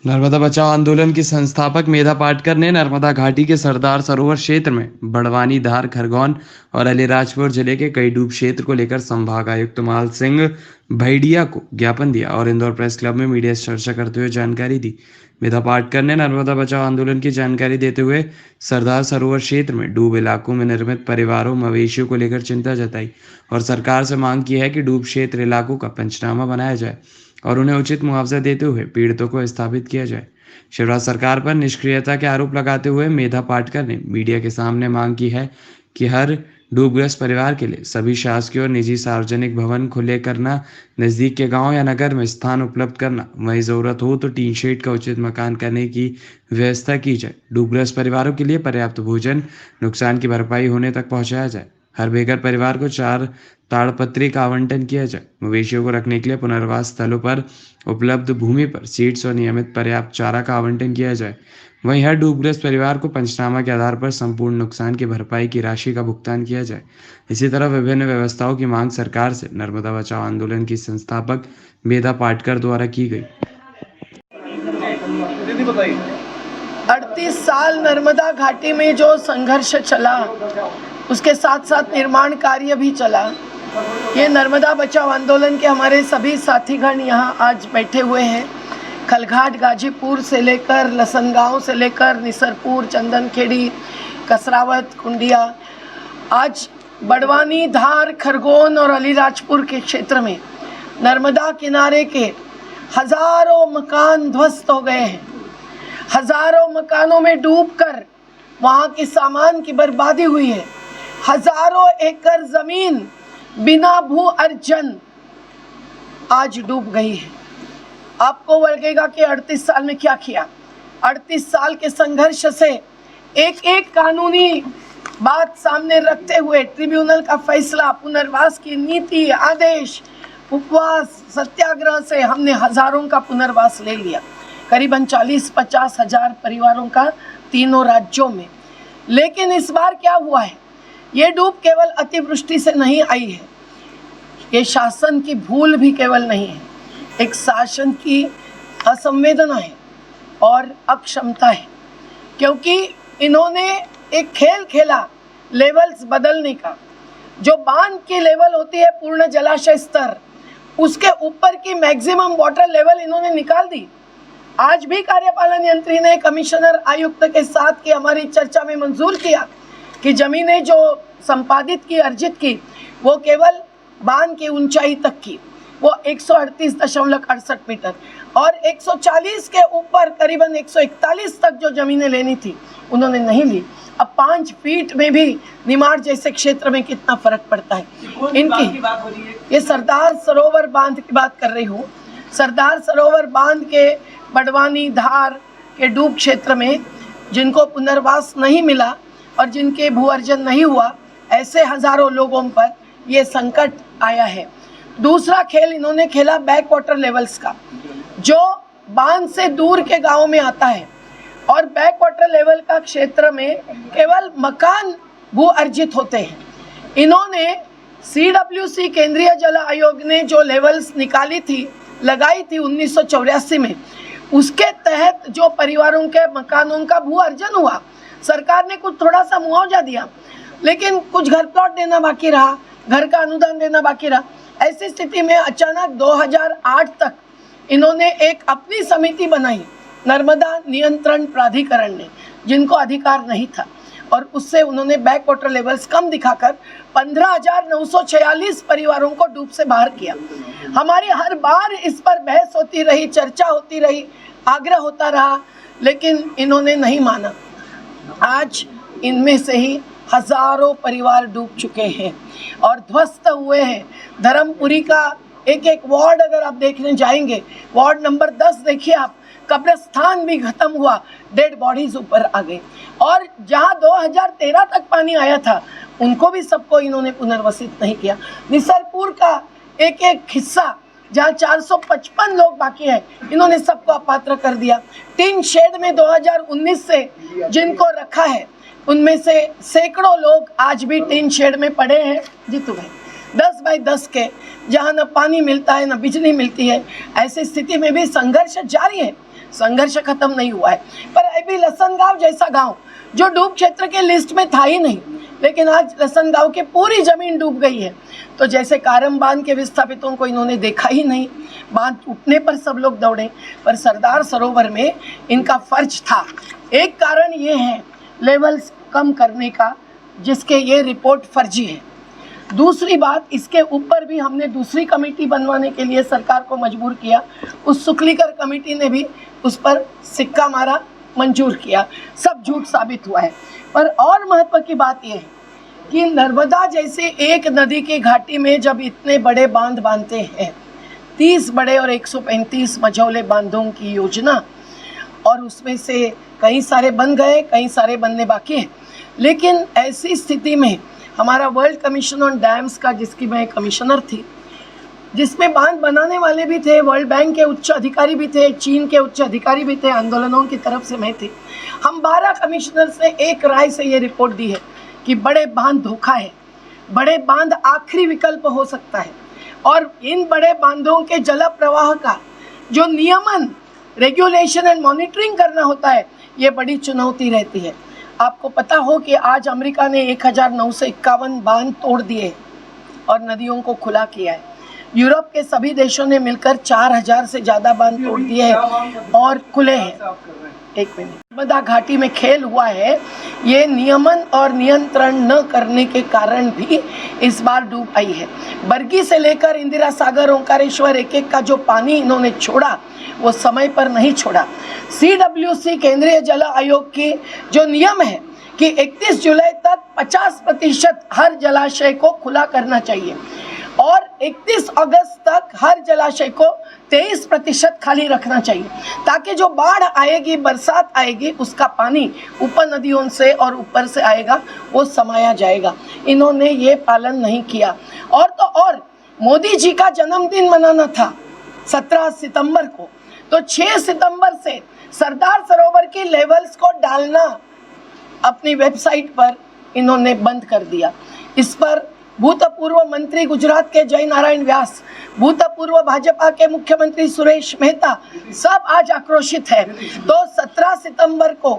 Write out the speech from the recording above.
नर्मदा बचाओ आंदोलन की संस्थापक मेधा पाटकर ने नर्मदा घाटी के सरदार सरोवर क्षेत्र में बड़वानी, धार, खरगोन और अलीराजपुर जिले के कई डूब क्षेत्र को लेकर संभाग आयुक्त माल सिंह भैडिया को ज्ञापन दिया और इंदौर प्रेस क्लब में मीडिया से चर्चा करते हुए जानकारी दी। मेधा पाटकर ने नर्मदा बचाओ आंदोलन की जानकारी देते हुए सरदार सरोवर क्षेत्र में डूब इलाकों में निर्मित परिवारों मवेशियों को लेकर चिंता जताई और सरकार से मांग की है कि डूब क्षेत्र इलाकों का पंचनामा बनाया जाए और उन्हें उचित मुआवजा देते हुए पीड़ितों को स्थापित किया जाए। शिवराज सरकार पर निष्क्रियता के आरोप लगाते हुए मेधा पाटकर ने मीडिया के सामने मांग की है कि हर डूबग्रस्त परिवार के लिए सभी शासकीय और निजी सार्वजनिक भवन खुले करना, नजदीक के गांव या नगर में स्थान उपलब्ध करना, वहीं जरूरत हो तो टीन शेड का उचित मकान करने की व्यवस्था की जाए। डूबग्रस्त परिवारों के लिए पर्याप्त भोजन, नुकसान की भरपाई होने तक पहुंचाया जाए। हर बेघर परिवार को 4 ताड़पत्री का आवंटन किया जाए। मवेशियों को रखने के लिए पुनर्वास स्थलों पर उपलब्ध भूमि पर सीड्स और नियमित पर्याप्त चारा का आवंटन किया जाए। वहीं हर डूबग्रस्त परिवार को पंचनामा के आधार पर संपूर्ण नुकसान की भरपाई की राशि का भुगतान किया जाए। इसी तरह विभिन्न व्यवस्थाओं की मांग सरकार से नर्मदा बचाओ आंदोलन की संस्थापक मेधा पाटकर द्वारा की गई। 38 साल नर्मदा घाटी में जो संघर्ष चला, उसके साथ साथ निर्माण कार्य भी चला। ये नर्मदा बचाओ आंदोलन के हमारे सभी साथीगण यहाँ आज बैठे हुए हैं। खलघाट, गाजीपुर से लेकर लसनगांव से लेकर निसरपुर, चंदनखेड़ी, कसरावत, कुंडिया, आज बड़वानी, धार, खरगोन और अलीराजपुर के क्षेत्र में नर्मदा किनारे के हजारों मकान ध्वस्त हो गए हैं। हजारों मकानों में डूबकर वहाँ के सामान की बर्बादी हुई है। हजारों एकड़ जमीन बिना भू अर्जन आज डूब गई है। आपको लगेगा कि 38 साल में क्या किया। 38 साल के संघर्ष से एक एक कानूनी बात सामने रखते हुए ट्रिब्यूनल का फैसला, पुनर्वास की नीति, आदेश, उपवास, सत्याग्रह से हमने हजारों का पुनर्वास ले लिया, करीबन 40-50 हजार परिवारों का तीनों राज्यों में। लेकिन इस बार क्या हुआ है, ये डूब केवल अतिवृष्टि से नहीं आई है, ये शासन की भूल भी केवल नहीं है, एक शासन की असंवेदना है और अक्षमता है। क्योंकि इन्होंने एक खेल खेला लेवल्स बदलने का। जो बांध की लेवल होती है पूर्ण जलाशय स्तर, उसके ऊपर की मैक्सिमम वाटर लेवल इन्होंने निकाल दी। आज भी कार्यपालन यंत्री ने कमिश्नर आयुक्त के साथ की हमारी चर्चा में मंजूर किया कि जमीनें जो संपादित की, अर्जित की, वो केवल बांध की ऊंचाई तक की, वो 138.68 मीटर और 140 के ऊपर करीबन 141 तक जो ज़मीनें लेनी थी उन्होंने नहीं ली। अब 5 फीट में भी निमाड़ जैसे क्षेत्र में कितना फर्क पड़ता है इनकी। ये सरदार सरोवर बांध की बात कर रही हूँ। सरदार सरोवर बांध के बड़वानी, धार के डूब क्षेत्र में जिनको पुनर्वास नहीं मिला और जिनके भू अर्जन नहीं हुआ, ऐसे हजारों लोगों पर ये संकट आया है। दूसरा खेल इन्होंने खेला बैक वाटर लेवल्स का, जो बांध से दूर के गांव में आता है और बैक वाटर लेवल का क्षेत्र में केवल मकान भू अर्जित होते हैं। इन्होंने CWC, केंद्रीय जल आयोग ने जो लेवल्स निकाली थी, लगाई थी 1984 में, उसके तहत जो परिवारों के मकानों का भू अर्जन हुआ, सरकार ने कुछ थोड़ा सा मुआवजा दिया, लेकिन कुछ घर प्लॉट देना बाकी रहा, घर का अनुदान देना बाकी रहा। ऐसी स्थिति में अचानक 2008 तक इन्होंने एक अपनी समिति बनाई, नर्मदा नियंत्रण प्राधिकरण ने, जिनको अधिकार नहीं था, और उससे उन्होंने बैक वाटर लेवल्स कम दिखाकर 15,946 परिवारों को डूब से बाहर किया। हमारी हर बार इस पर बहस होती रही, चर्चा होती रही, आग्रह होता रहा, लेकिन इन्होंने नहीं माना। आज इनमें से ही हजारों परिवार डूब चुके हैं और ध्वस्त हुए हैं। धर्मपुरी का एक एक वार्ड अगर आप देखने जाएंगे, वार्ड नंबर 10 देखिए आप, कब्रिस्तान भी खत्म हुआ, डेड बॉडीज ऊपर आ गई। और जहां 2013 तक पानी आया था, उनको भी सबको इन्होंने पुनर्वसित नहीं किया। निसरपुर का एक एक हिस्सा जहाँ 455 लोग बाकी हैं, इन्होंने सबको अपात्र कर दिया। टीन शेड में 2019 से जिनको रखा है, उनमें से सैकड़ों लोग आज भी टीन शेड में पड़े हैं। जीतू भाई, 10 बाई 10 के, जहाँ न पानी मिलता है न बिजली मिलती है। ऐसी स्थिति में भी संघर्ष जारी है। संघर्ष खत्म नहीं हुआ है। पर अभी लसन गांव जैसा गांव जो डूब क्षेत्र के लिस्ट में था ही नहीं, लेकिन आज लसन गांव की पूरी जमीन डूब गई है। तो जैसे कारम बांध के विस्थापितों को इन्होंने देखा ही नहीं, बांध टूटने पर सब लोग दौड़े, पर सरदार सरोवर में इनका फर्ज था। एक कारण ये है लेवल्स कम करने का, जिसके ये रिपोर्ट फर्जी है। दूसरी बात, इसके ऊपर भी हमने दूसरी कमेटी बनवाने के लिए सरकार को मजबूर किया। उस सुकलीकर कमेटी ने भी उस पर सिक्का मारा, मंजूर किया। सब झूठ साबित हुआ है। पर और महत्व की बात यह है कि नर्मदा जैसे एक नदी की घाटी में जब इतने बड़े बांध बांधते हैं, 30 बड़े और 135 मझौले बांधों की योजना, और उसमें से कई सारे बन गए, कई सारे बनने बाकी हैं। लेकिन ऐसी स्थिति में हमारा वर्ल्ड कमीशन ऑन डैम्स का, जिसकी मैं कमिश्नर थी, जिसमें बांध बनाने वाले भी थे, वर्ल्ड बैंक के उच्च अधिकारी भी थे, चीन के उच्च अधिकारी भी थे, आंदोलनों की तरफ से मैं थी। हम 12 कमिश्नर्स ने एक राय से ये रिपोर्ट दी है कि बड़े बांध धोखा है, बड़े बांध आखिरी विकल्प हो सकता है, और इन बड़े बांधों के जल प्रवाह का जो नियमन, रेगुलेशन एंड मॉनिटरिंग करना होता है, ये बड़ी चुनौती रहती है। आपको पता हो कि आज अमेरिका ने 1951 बांध तोड़ दिए और नदियों को खुला किया है। यूरोप के सभी देशों ने मिलकर 4000 से ज़्यादा बांध तोड़ दिए हैं और खुले हैं। एक मिनट, नर्मदा घाटी में खेल हुआ है, ये नियमन और नियंत्रण न करने के कारण भी इस बार डूब आई है। बरगी से लेकर इंदिरा सागर, ओंकारेश्वर, एक का जो पानी इन्होंने छोड़ा वो समय पर नहीं छोड़ा। CWC केंद्रीय जल आयोग की जो नियम है कि 31 जुलाई तक 50% हर जलाशय को खुला करना चाहिए और 31 अगस्त तक हर जलाशय को 23% खाली रखना चाहिए, ताकि जो बाढ़ आएगी, बरसात आएगी, उसका पानी ऊपर नदियों से और ऊपर से आएगा, वो समाया जाएगा। इन्होंने ये पालन नहीं किया। और तो और मोदी जी का जन्मदिन मनाना था 17 सितंबर को, तो 6 सितंबर से सरदार सरोवर की लेवल्स को डालना अपनी वेबसाइट पर इन्होंने बंद कर दिया। इस पर भूतपूर्व मंत्री गुजरात के जय नारायण व्यास, भूतपूर्व भाजपा के मुख्यमंत्री सुरेश मेहता, सब आज आक्रोशित है। तो 17 सितंबर को